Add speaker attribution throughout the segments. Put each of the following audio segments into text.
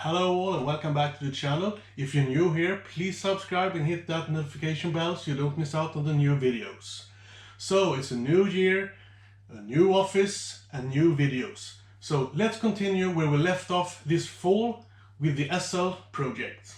Speaker 1: Hello all and welcome back to the channel. If you're new here, please subscribe and hit that notification bell so you don't miss out on the new videos. So it's a new year, a new office and new videos. So let's continue where we left off this fall with the SL project.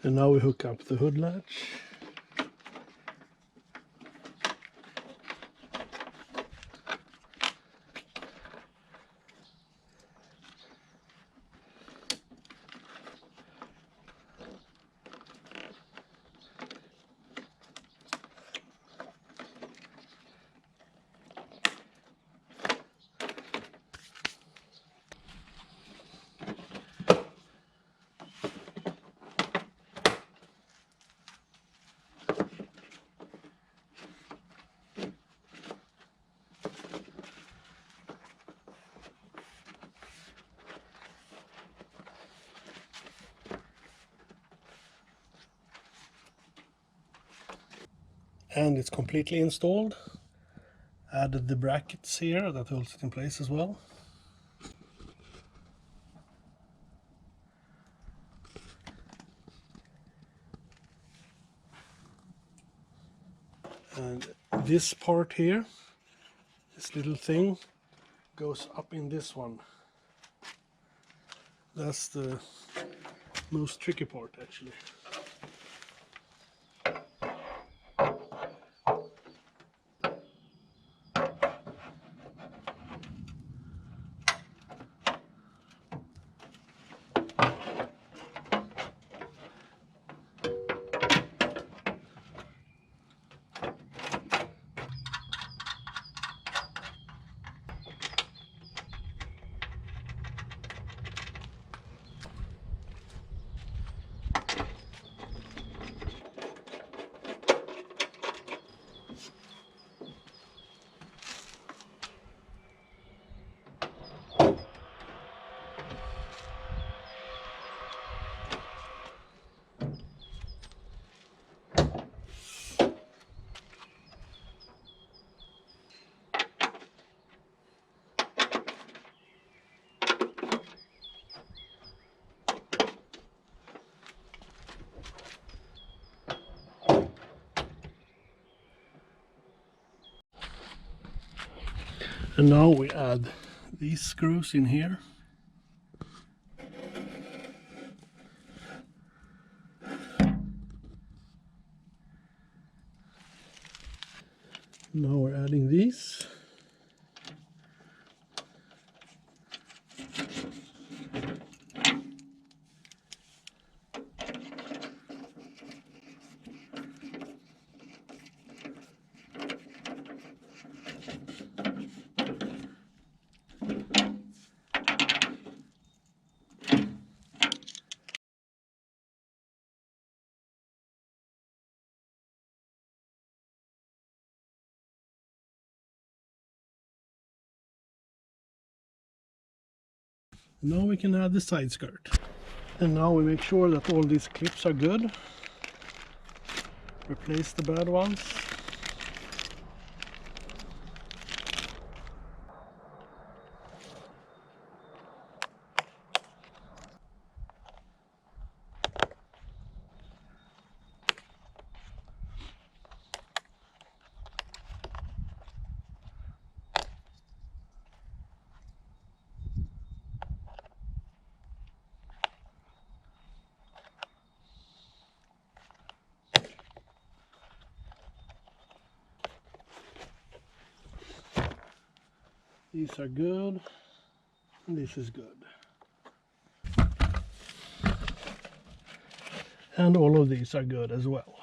Speaker 1: And now we hook up the hood latch. And it's completely installed. Added the brackets here that holds it in place as well. And this part here, this little thing, goes up in this one. That's the most tricky part actually. And now we add these screws in here. Now we're adding these. Now we can add the side skirt. And now we make sure that all these clips are good. Replace the bad ones. These are good, and this is good. And all of these are good as well.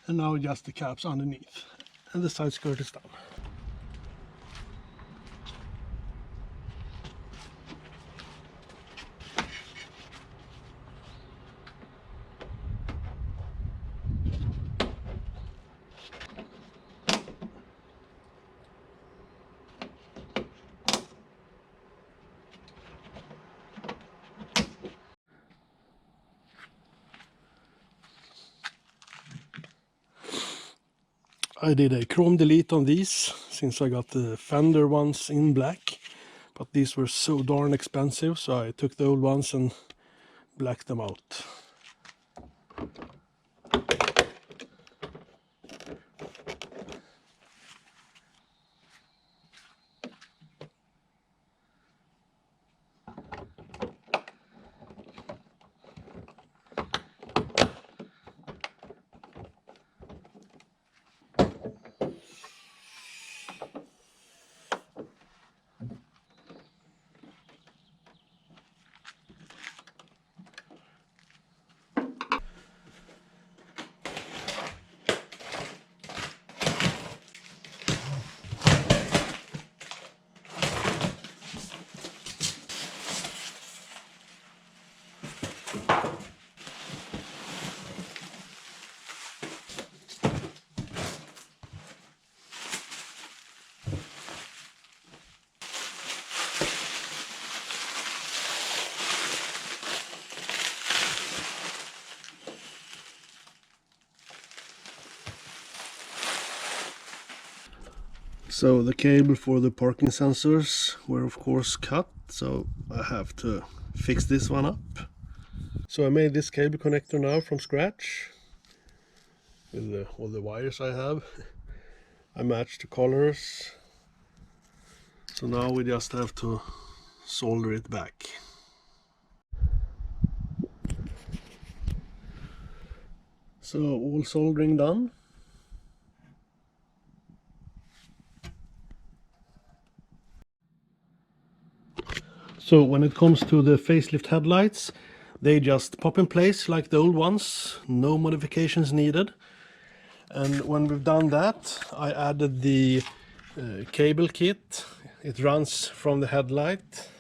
Speaker 1: And now just the caps underneath, and the side skirt is done. I did a chrome delete on these since I got the Fender ones in black, but these were so darn expensive, so I took the old ones and blacked them out. So the cable for the parking sensors were of course cut, so I have to fix this one up. So I made this cable connector now from scratch with all the wires I have. I matched the colors, so now we just have to solder it back. So all soldering done. So when it comes to the facelift headlights, they just pop in place like the old ones, no modifications needed. And when we've done that, I added the cable kit. It runs from the headlight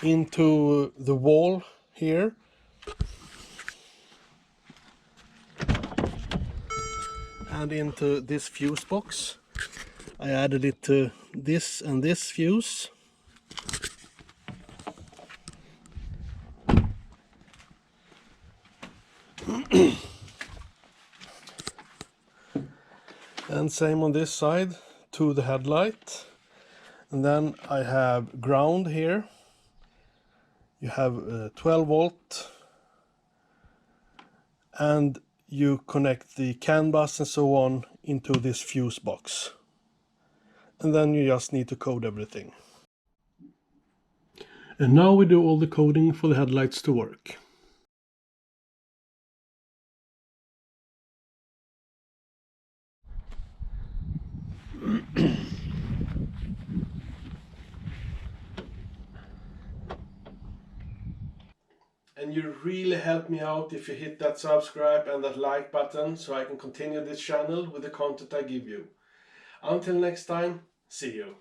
Speaker 1: into the wall here. And into this fuse box. I added it to this and this fuse. And same on this side to the headlight. And then I have ground here. You have 12 volt, and you connect the CAN bus and so on into this fuse box. And then you just need to code everything. And now we do all the coding for the headlights to work. And you really help me out if you hit that subscribe and that like button so I can continue this channel with the content I give you. Until next time, see you.